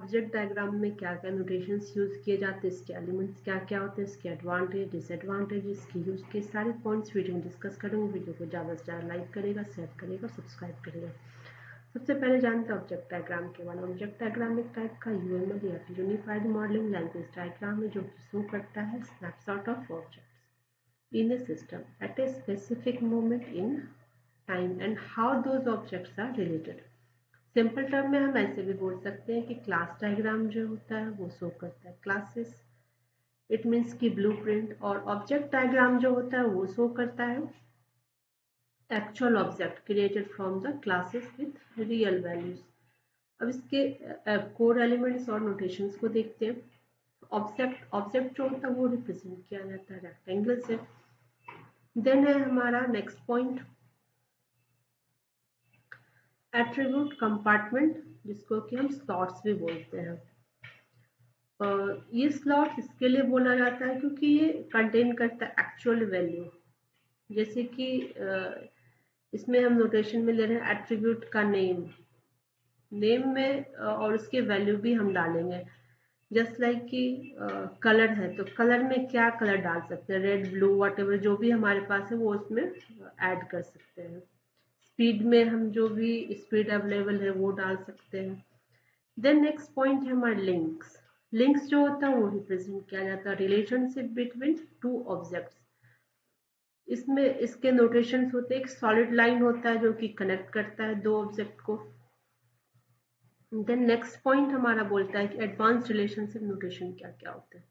Object diagram में क्या क्या नोटेशंस यूज किए जाते हैं, इसके एलिमेंट्स क्या क्या होते हैं, इसके एडवांटेज डिसएडवांटेज, इसकी यूज के सारे पॉइंट्स वीडियो में डिस्कस करेंगे। वीडियो को ज़्यादा से ज़्यादा लाइक करेगा, शेयर करेगा, सब्सक्राइब करेगा। सबसे पहले जानते हैं ऑब्जेक्ट डायग्राम के बारे में। ऑब्जेक्ट डायग्राम एक टाइप का यूएमएल या यूनिफाइड मॉडलिंग लैंग्वेज डायग्राम है जो कि शो करता है snapshot of objects in a system at a specific moment in time and how those objects are related. Simple term में हम ऐसे भी बोल सकते हैं कि क्लास डायग्राम जो होता है वो शो करता है क्लासेस, इट मीन्स की ब्लूप्रिंट, और ऑब्जेक्ट डायग्राम जो होता है वो शो करता है actual object created from the classes with real values. अब इसके कोर एलिमेंट्स और नोटेशंस को देखते हैं। ऑब्जेक्ट जो होता है वो रिप्रेजेंट किया जाता है रेक्टेंगल से। देन है हमारा नेक्स्ट पॉइंट एट्रीब्यूट कंपार्टमेंट, जिसको कि हम स्लॉट्स भी बोलते हैं। ये स्लॉट्स इसके लिए बोला जाता है क्योंकि ये कंटेन करता है एक्चुअल वैल्यू। जैसे कि इसमें हम नोटेशन में ले रहे हैं एट्रीब्यूट का नेम में और उसके वैल्यू भी हम डालेंगे। जस्ट लाइक कि कलर है तो कलर में क्या कलर डाल सकते हैं, रेड ब्लू वट एवर जो भी हमारे पास है वो उसमें ऐड कर सकते हैं। स्पीड में हम जो भी स्पीड अवेलेबल है वो डाल सकते हैं। देन नेक्स्ट पॉइंट है हमारे लिंक्स जो होता है वो रिप्रेजेंट किया जाता है रिलेशनशिप बिटवीन टू ऑब्जेक्ट्स। इसमें इसके नोटेशंस होते हैं, एक सॉलिड लाइन होता है जो कि कनेक्ट करता है दो ऑब्जेक्ट को। देन नेक्स्ट पॉइंट हमारा बोलता है कि एडवांस रिलेशनशिप नोटेशन क्या क्या होता है।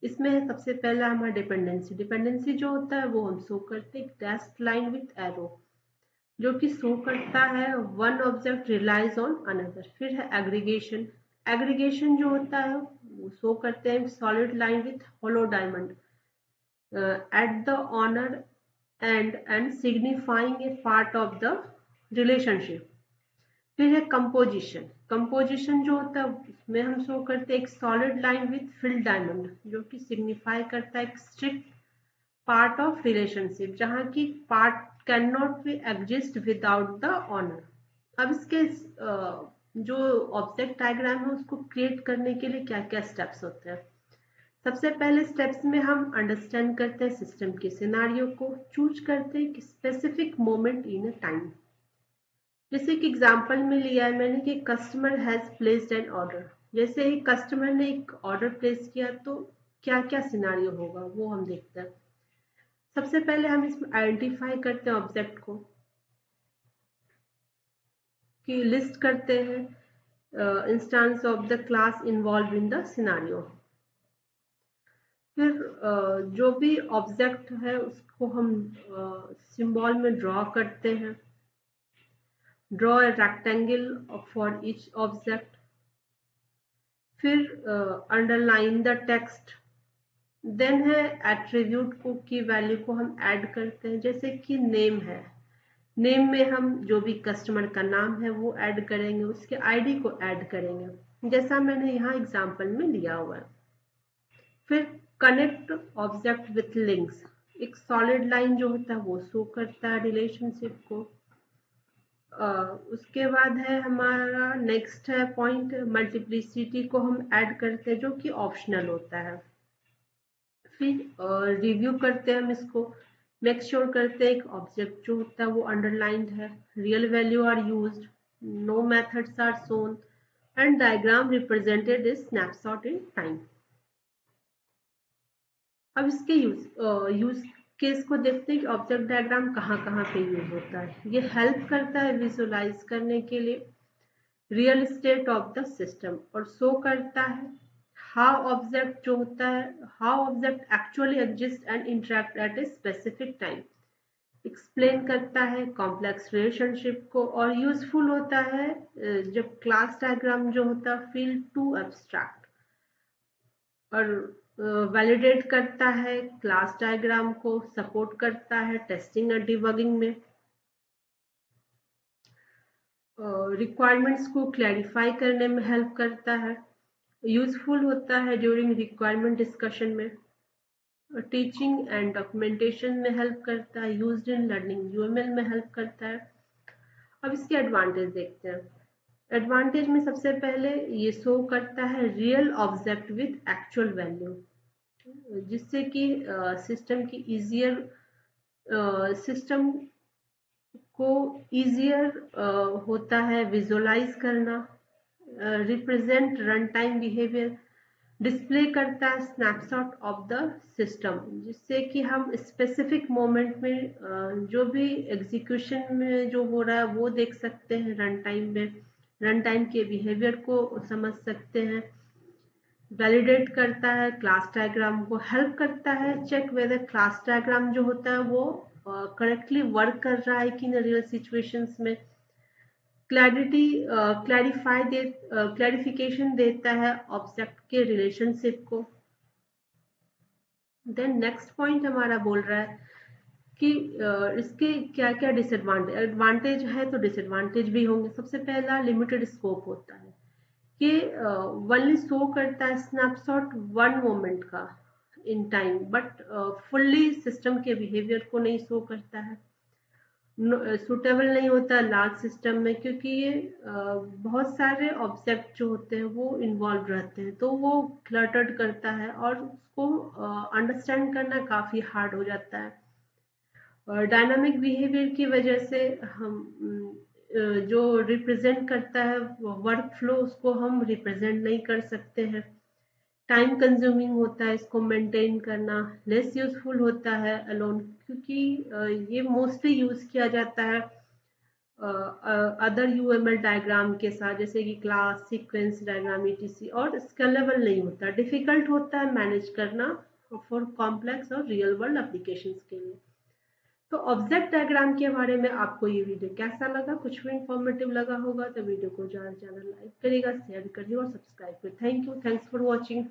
इसमें सबसे पहला हमारा डिपेंडेंसी जो होता है वो हम शो करते हैं डैश्ड लाइन विथ एरो, जो कि शो करता है one object relies on another. फिर है एग्रीगेशन जो होता है वो शो करते हैं solid line with hollow diamond at the owner and signifying a part of the relationship. फिर है कंपोजिशन जो होता है उसमें हम शो करते हैं एक solid line with field diamond, जो कि सिग्निफाई करता है एक स्ट्रिक्ट पार्ट ऑफ रिलेशनशिप जहाँ की part can not be exist without the owner. अब इसके जो ऑब्जेक्ट डायग्राम है उसको क्रिएट करने के लिए क्या क्या स्टेप्स होते हैं। सबसे पहले स्टेप्स में हम अंडरस्टैंड करते हैं सिस्टम के सिनारियो को, चूज करते हैं कि specific moment in a time. जैसे कि एग्जांपल में लिया है मैंने कि customer has placed an order. जैसे ही कस्टमर ने एक ऑर्डर प्लेस किया तो क्या क्या सिनारियो होगा वो हम देखते हैं। सबसे पहले हम इसमें आइडेंटिफाई करते हैं ऑब्जेक्ट को, कि लिस्ट करते हैं instance of the class involve in the scenario. फिर जो भी ऑब्जेक्ट है उसको हम सिंबल में ड्रॉ करते हैं। Draw a rectangle for each object. फिर अंडरलाइन द टेक्स्ट। देन है एट्रीब्यूट को की वैल्यू को हम ऐड करते हैं। जैसे कि नेम है, नेम में हम जो भी कस्टमर का नाम है वो ऐड करेंगे, उसके आईडी को ऐड करेंगे जैसा मैंने यहाँ एग्जांपल में लिया हुआ है। फिर कनेक्ट ऑब्जेक्ट विथ लिंक्स, एक सॉलिड लाइन जो होता है वो शो करता है रिलेशनशिप को। उसके बाद है हमारा नेक्स्ट है पॉइंट मल्टीप्लिसिटी को हम ऐड करते हैं जो कि ऑप्शनल होता है। फिर रिव्यू करते हैं हम इसको, मेक श्योर करते हैं एक ऑब्जेक्ट जो होता है वो अंडरलाइंड है, real value are used, no methods are shown and diagram represented is snapshot in time. अब इसके यूज केस को देखते हैं कि ऑब्जेक्ट डायग्राम कहाँ कहाँ पे यूज होता है। ये हेल्प करता है विजुअलाइज करने के लिए real state of the system और शो करता है हाउ ऑब्जेक्ट जो होता है how object actually exist and interact at a specific time. Explain करता है कॉम्प्लेक्स रिलेशनशिप को और यूजफुल होता है जब क्लास डायग्राम जो होता है फील टू एब्स्ट्रैक्ट। और वैलिडेट करता है क्लास डायग्राम को, सपोर्ट करता है टेस्टिंग और डिबगिंग में, रिक्वायरमेंट्स को क्लैरिफाई करने में हेल्प करता है, यूजफुल होता है ड्यूरिंग रिक्वायरमेंट डिस्कशन में, टीचिंग एंड डॉक्यूमेंटेशन में हेल्प करता है, यूज्ड इन लर्निंग यूएमएल में हेल्प करता है। अब इसके एडवांटेज देखते हैं। एडवांटेज में सबसे पहले ये शो करता है real object with actual value, जिससे कि सिस्टम को इजियर होता है विजुअलाइज करना, represent run time behaviour, display करता है स्नैपशॉट ऑफ द सिस्टम, जिससे कि हम स्पेसिफिक मोमेंट में जो भी एग्जीक्यूशन में जो हो रहा है वो देख सकते हैं, रन टाइम के बिहेवियर को समझ सकते हैं। वैलिडेट करता है क्लास डायग्राम को, हेल्प करता है चेक वेदर क्लास डायग्राम जो होता है वो करेक्टली वर्क कर रहा है कि नहीं रियल सिचुएशंस में। क्लैरिफिकेशन देता है ऑब्जेक्ट के रिलेशनशिप को। देन नेक्स्ट पॉइंट हमारा बोल रहा है कि इसके क्या क्या एडवांटेज है तो डिसएडवांटेज भी होंगे। सबसे पहला लिमिटेड स्कोप होता है कि वनली शो करता है स्नैपशॉट वन मोमेंट का in time, but fully system के बिहेवियर को नहीं शो करता है। सूटेबल नहीं होता लार्ज सिस्टम में, क्योंकि ये बहुत सारे ऑब्जेक्ट जो होते हैं वो इन्वॉल्व रहते हैं, तो वो क्लटर्ड करता है और उसको अंडरस्टैंड करना काफ़ी हार्ड हो जाता है। डायनामिक बिहेवियर की वजह से हम जो रिप्रेजेंट करता है वर्क फ्लो, उसको हम रिप्रेजेंट नहीं कर सकते हैं। टाइम कंज्यूमिंग होता है इसको मेंटेन करना, लेस यूजफुल होता है अलोन, क्योंकि ये मोस्टली यूज किया जाता है अदर यूएमएल डायग्राम के साथ, जैसे कि क्लास सीक्वेंस डायग्राम ईटीसी, और स्केलेबल नहीं होता, डिफिकल्ट होता है मैनेज करना फॉर कॉम्प्लेक्स और रियल वर्ल्ड एप्लीकेशंस के लिए। तो ऑब्जेक्ट डायग्राम के बारे में आपको ये वीडियो कैसा लगा? कुछ भी इंफॉर्मेटिव लगा होगा तो वीडियो को ज़्यादा से ज़्यादा लाइक करिएगा, शेयर करिए और सब्सक्राइब करिए। Thank you, thanks for watching.